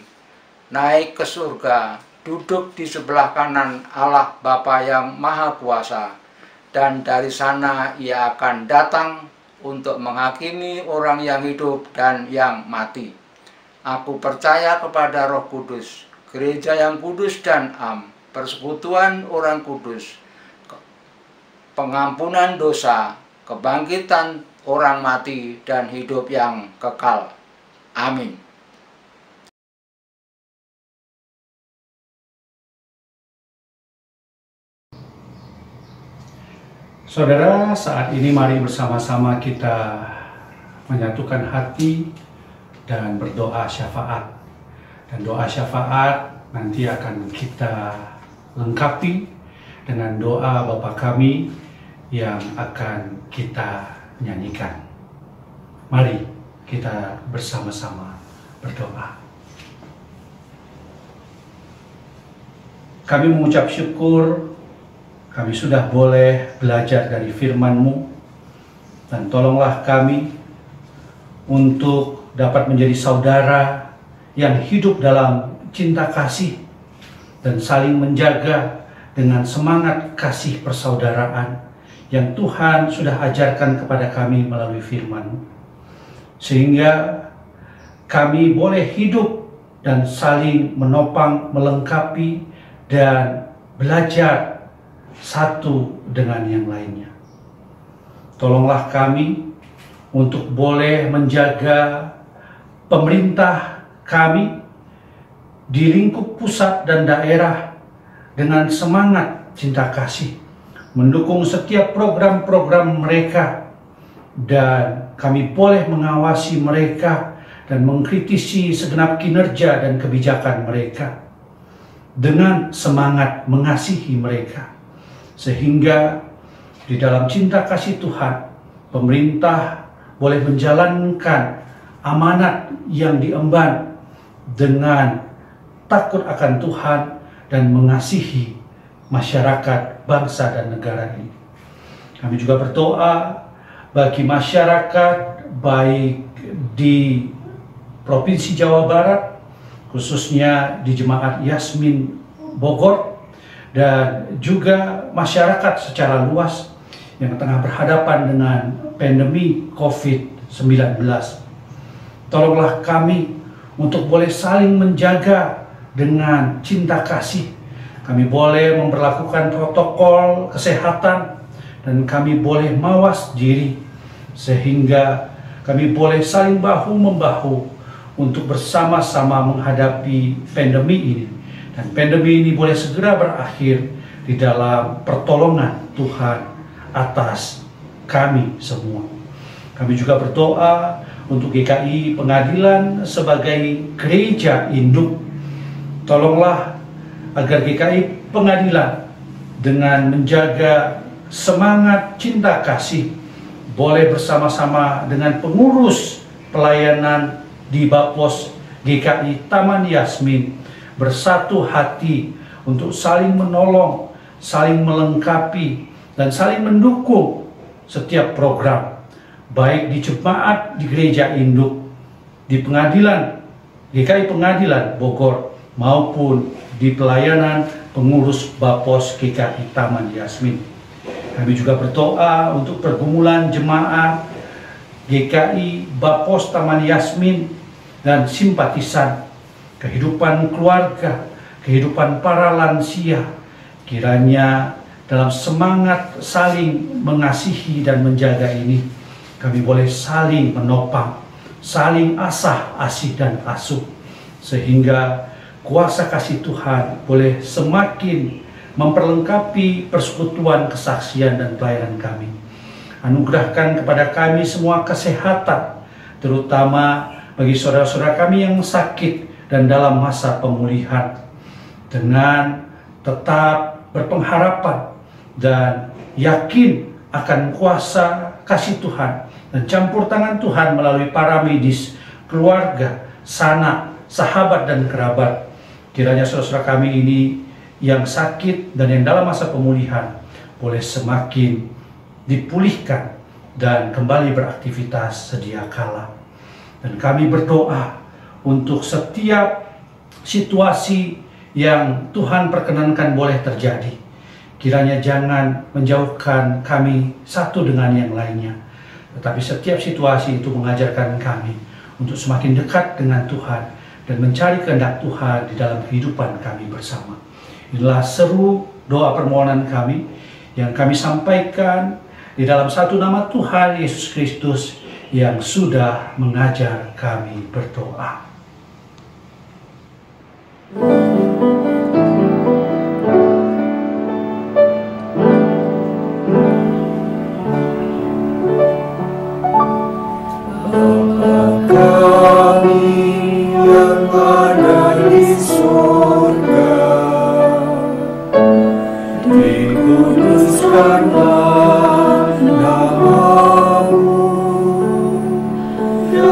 naik ke surga, duduk di sebelah kanan Allah Bapa yang Maha Kuasa, dan dari sana ia akan datang untuk menghakimi orang yang hidup dan yang mati. Aku percaya kepada Roh Kudus, gereja yang kudus dan am, persekutuan orang kudus, pengampunan dosa, kebangkitan orang mati, dan hidup yang kekal. Amin. Saudara, saat ini mari bersama-sama kita menyatukan hati dan berdoa syafaat. Dan doa syafaat nanti akan kita lengkapi dengan doa Bapa kami yang akan kita nyanyikan. Mari kita bersama-sama berdoa. kami mengucap syukur kami sudah boleh belajar dari firman-Mu, dan tolonglah kami untuk dapat menjadi saudara yang hidup dalam cinta kasih dan saling menjaga dengan semangat kasih persaudaraan yang Tuhan sudah ajarkan kepada kami melalui firman-Mu, sehingga kami boleh hidup dan saling menopang, melengkapi, dan belajar satu dengan yang lainnya. Tolonglah kami untuk boleh menjaga pemerintah kami di lingkup pusat dan daerah dengan semangat cinta kasih, mendukung setiap program-program mereka, dan kami boleh mengawasi mereka dan mengkritisi segenap kinerja dan kebijakan mereka dengan semangat mengasihi mereka, sehingga di dalam cinta kasih Tuhan, pemerintah boleh menjalankan amanat yang diemban dengan takut akan Tuhan dan mengasihi masyarakat, bangsa, dan negara ini. Kami juga berdoa bagi masyarakat baik di Provinsi Jawa Barat, khususnya di Jemaat Yasmin Bogor, dan juga masyarakat secara luas yang tengah berhadapan dengan pandemi COVID-19. Tolonglah kami untuk boleh saling menjaga dengan cinta kasih. Kami boleh memperlakukan protokol kesehatan dan kami boleh mawas diri, sehingga kami boleh saling bahu-membahu untuk bersama-sama menghadapi pandemi ini. Dan pandemi ini boleh segera berakhir di dalam pertolongan Tuhan atas kami semua. Kami juga berdoa untuk GKI Pengadilan sebagai gereja induk. Tolonglah agar GKI Pengadilan dengan menjaga semangat cinta kasih boleh bersama-sama dengan pengurus pelayanan di Bapos GKI Taman Yasmin bersatu hati untuk saling menolong, saling melengkapi, dan saling mendukung setiap program, baik di jemaat, di gereja induk, di pengadilan, GKI Pengadilan Bogor, maupun di pelayanan pengurus Bapos GKI Taman Yasmin. Kami juga berdoa untuk pergumulan jemaat GKI Bapos Taman Yasmin dan simpatisan, kehidupan keluarga, kehidupan para lansia. Kiranya dalam semangat saling mengasihi dan menjaga ini, kami boleh saling menopang, saling asah, asih, dan asuh, sehingga kuasa kasih Tuhan boleh semakin memperlengkapi persekutuan, kesaksian, dan pelayanan kami. Anugerahkan kepada kami semua kesehatan, terutama bagi saudara-saudara kami yang sakit dan dalam masa pemulihan, dengan tetap berpengharapan dan yakin akan kuasa kasih Tuhan dan campur tangan Tuhan melalui para medis, keluarga, sanak, sahabat, dan kerabat. Kiranya saudara-saudara kami ini yang sakit dan yang dalam masa pemulihan boleh semakin dipulihkan dan kembali beraktivitas sedia kala. Dan kami berdoa untuk setiap situasi yang Tuhan perkenankan boleh terjadi. Kiranya jangan menjauhkan kami satu dengan yang lainnya, tetapi setiap situasi itu mengajarkan kami untuk semakin dekat dengan Tuhan dan mencari kehendak Tuhan di dalam kehidupan kami bersama. Inilah seru doa permohonan kami yang kami sampaikan di dalam satu nama Tuhan Yesus Kristus yang sudah mengajar kami berdoa.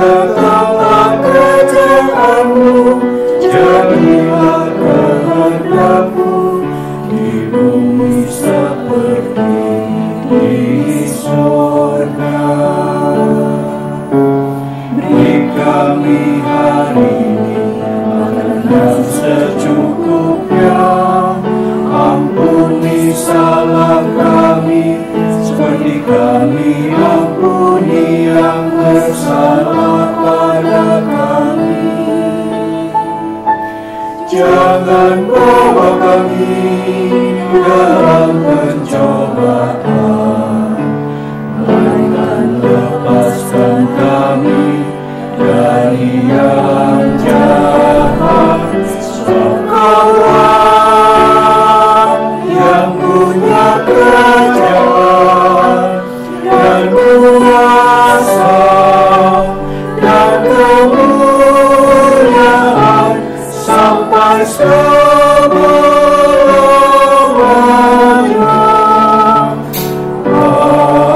Datanglah kerajaan kami hari ini, makanan secukupnya. Ampuni salah kami, seperti kami ampuni yang bersalah pada kami. Jangan bawa kami dalam pencobaan, melainkan lepaskan kami dari yang jahat. Sebab Kaulah yang punya kerajaan dan kuasa dan kemuliaan sampai selama-lamanya. Amin.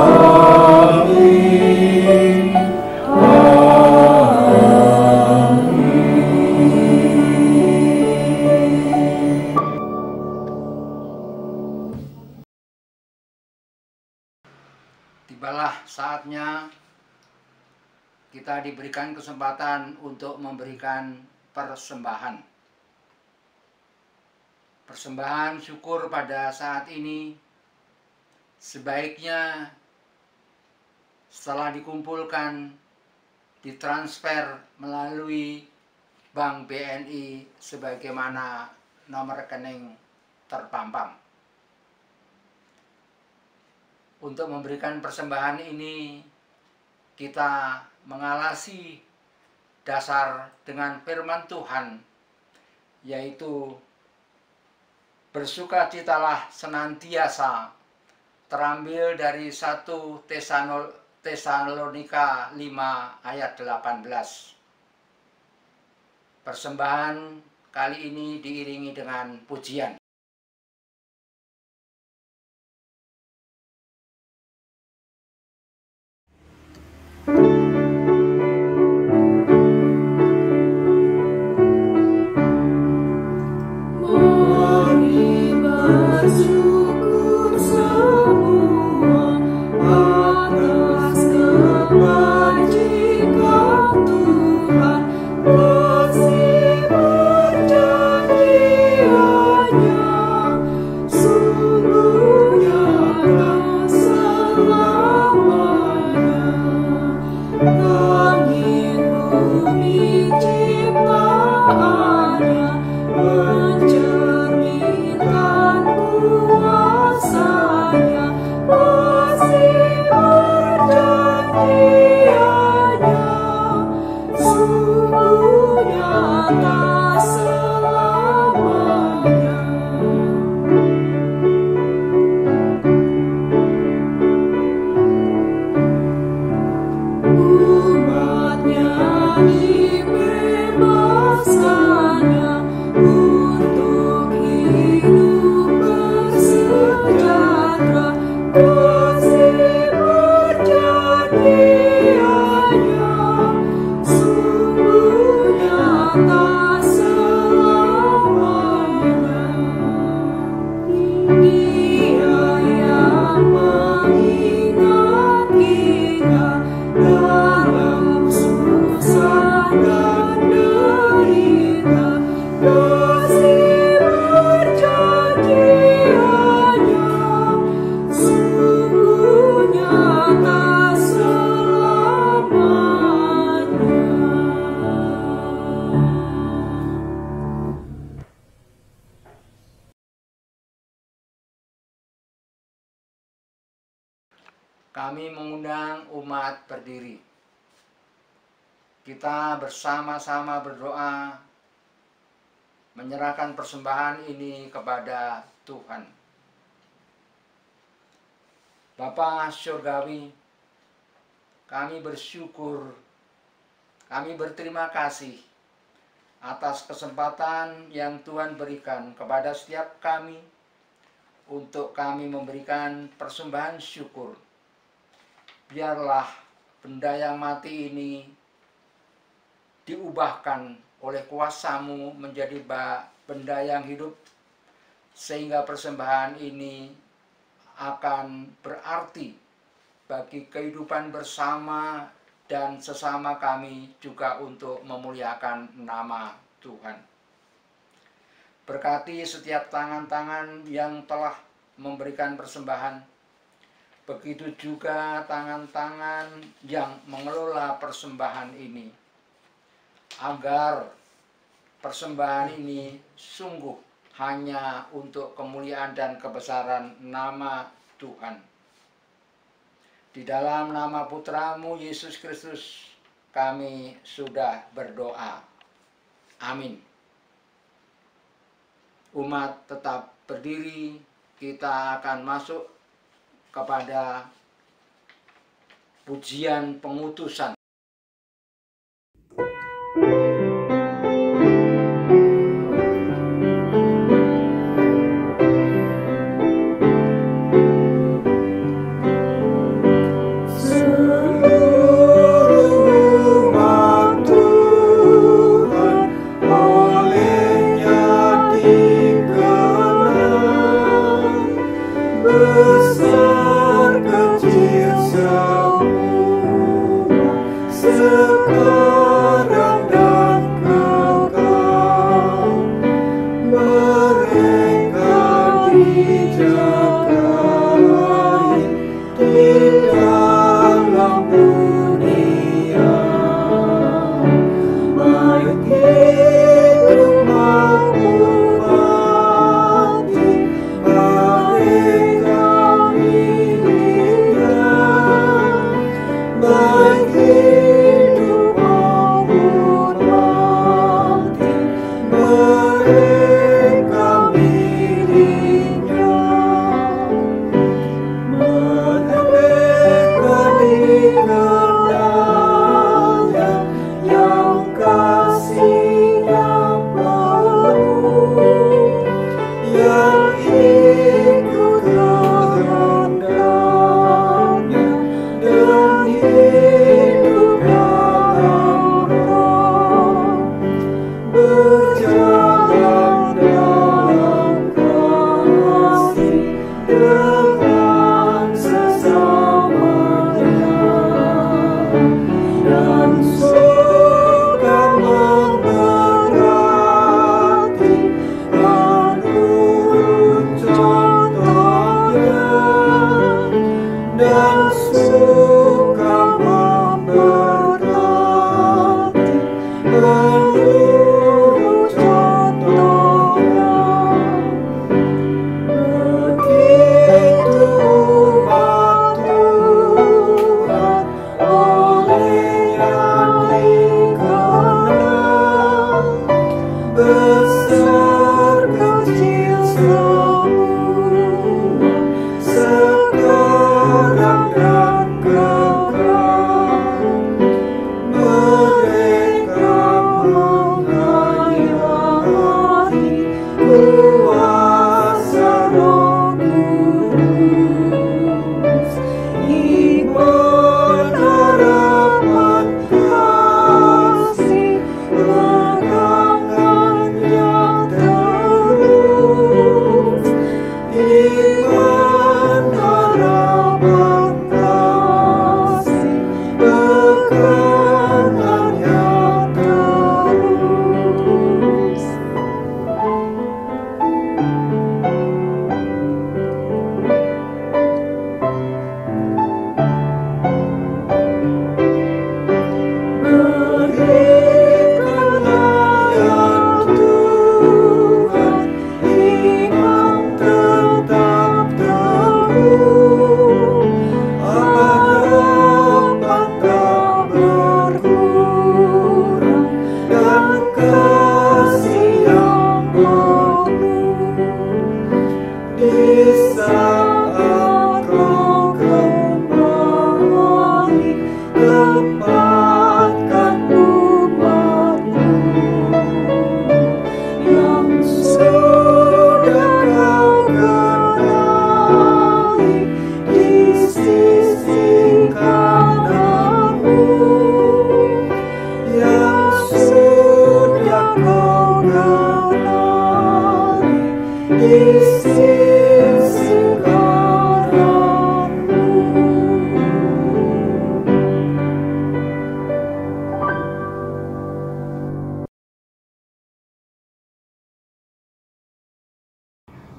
Tibalah saatnya kita diberikan kesempatan untuk memberikan persembahan. Persembahan syukur pada saat ini sebaiknya setelah dikumpulkan ditransfer melalui Bank BNI sebagaimana nomor rekening terpampang. Untuk memberikan persembahan ini kita mengalasi dasar dengan firman Tuhan, yaitu bersukacitalah senantiasa, terambil dari 1 Tesalonika 5 ayat 18. Persembahan kali ini diiringi dengan pujian. Kami mengundang umat berdiri. Kita bersama-sama berdoa menyerahkan persembahan ini kepada Tuhan. Bapa Surgawi, kami bersyukur, kami berterima kasih atas kesempatan yang Tuhan berikan kepada setiap kami untuk kami memberikan persembahan syukur. Biarlah benda yang mati ini diubahkan oleh kuasa-Mu menjadi benda yang hidup, sehingga persembahan ini akan berarti bagi kehidupan bersama dan sesama kami juga untuk memuliakan nama Tuhan. Berkati setiap tangan-tangan yang telah memberikan persembahan, begitu juga tangan-tangan yang mengelola persembahan ini, agar persembahan ini sungguh hanya untuk kemuliaan dan kebesaran nama Tuhan. Di dalam nama Putramu Yesus Kristus kami sudah berdoa. Amin. Umat tetap berdiri, kita akan masuk kepada pujian pengutusan.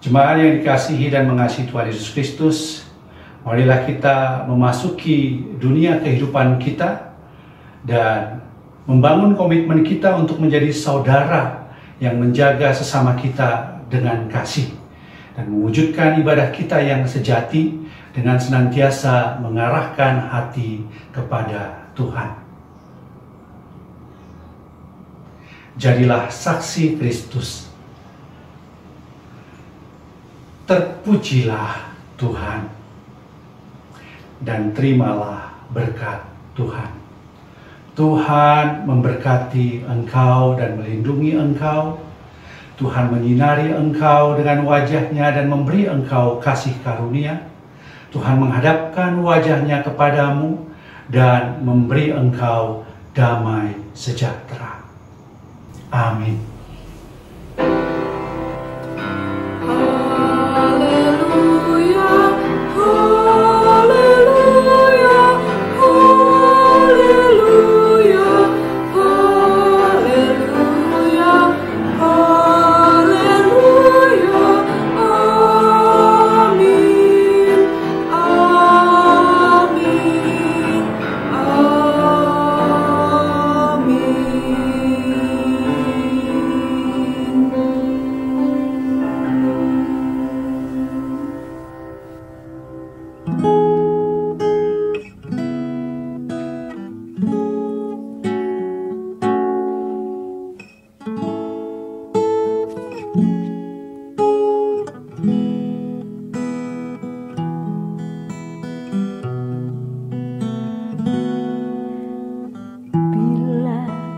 Jemaat yang dikasihi dan mengasihi Tuhan Yesus Kristus, marilah kita memasuki dunia kehidupan kita dan membangun komitmen kita untuk menjadi saudara yang menjaga sesama kita dengan kasih dan mewujudkan ibadah kita yang sejati dengan senantiasa mengarahkan hati kepada Tuhan. Jadilah saksi Kristus. Terpujilah Tuhan dan terimalah berkat Tuhan. Tuhan memberkati engkau dan melindungi engkau. Tuhan menyinari engkau dengan wajah-Nya dan memberi engkau kasih karunia. Tuhan menghadapkan wajah-Nya kepadamu dan memberi engkau damai sejahtera. Amin.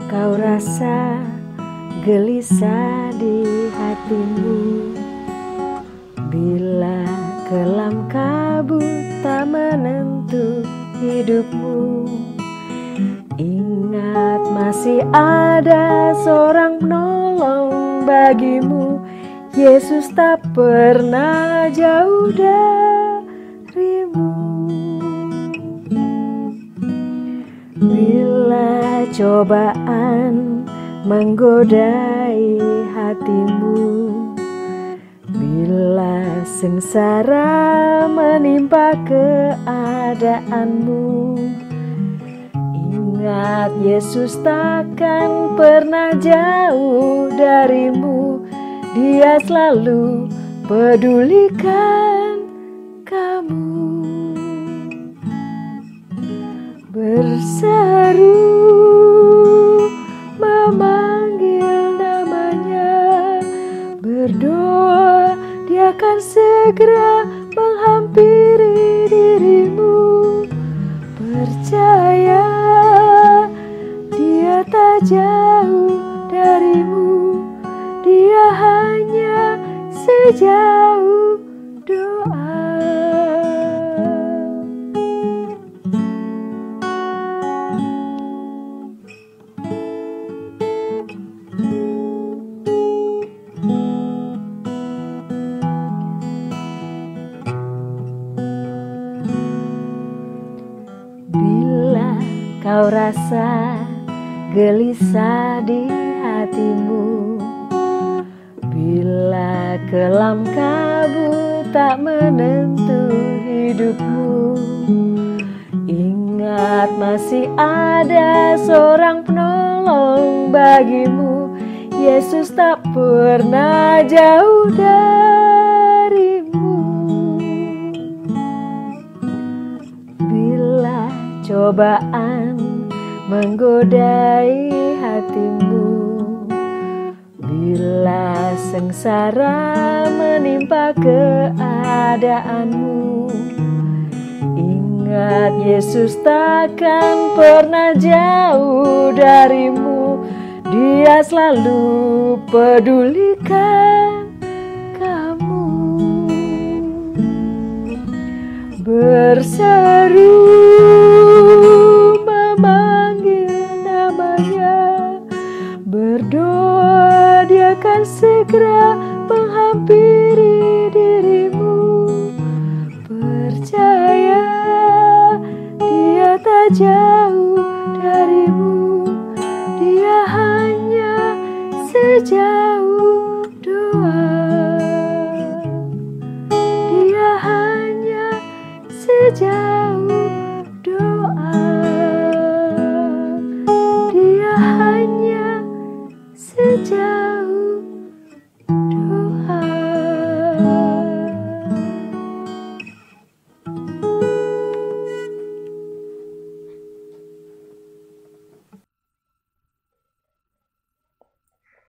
Kau rasa gelisah di hatimu, bila kelam kabut tak menentu hidupmu. Ingat masih ada seorang penolong bagimu. Yesus tak pernah jauh darimu. Bila cobaan menggodai hatimu, bila sengsara menimpa keadaanmu, ingat Yesus takkan pernah jauh darimu. Dia selalu pedulikan kamu. Berseru memanggil namanya, berdoa Dia akan segera menghampiri dirimu. Percaya Dia tak jauh darimu, Dia hanya sejauh doa. Kau rasa gelisah di hatimu, bila kelam kabut tak menentu hidupmu. Ingat masih ada seorang penolong bagimu. Yesus tak pernah jauh darimu. Bila cobaan menggodai hatimu, bila sengsara menimpa keadaanmu, ingat Yesus takkan pernah jauh darimu. Dia selalu pedulikan kamu. Berseru berdoa Dia akan segera menghampiri dirimu. Percaya Dia tak jauh darimu, Dia hanya sejauh doa. terjadi.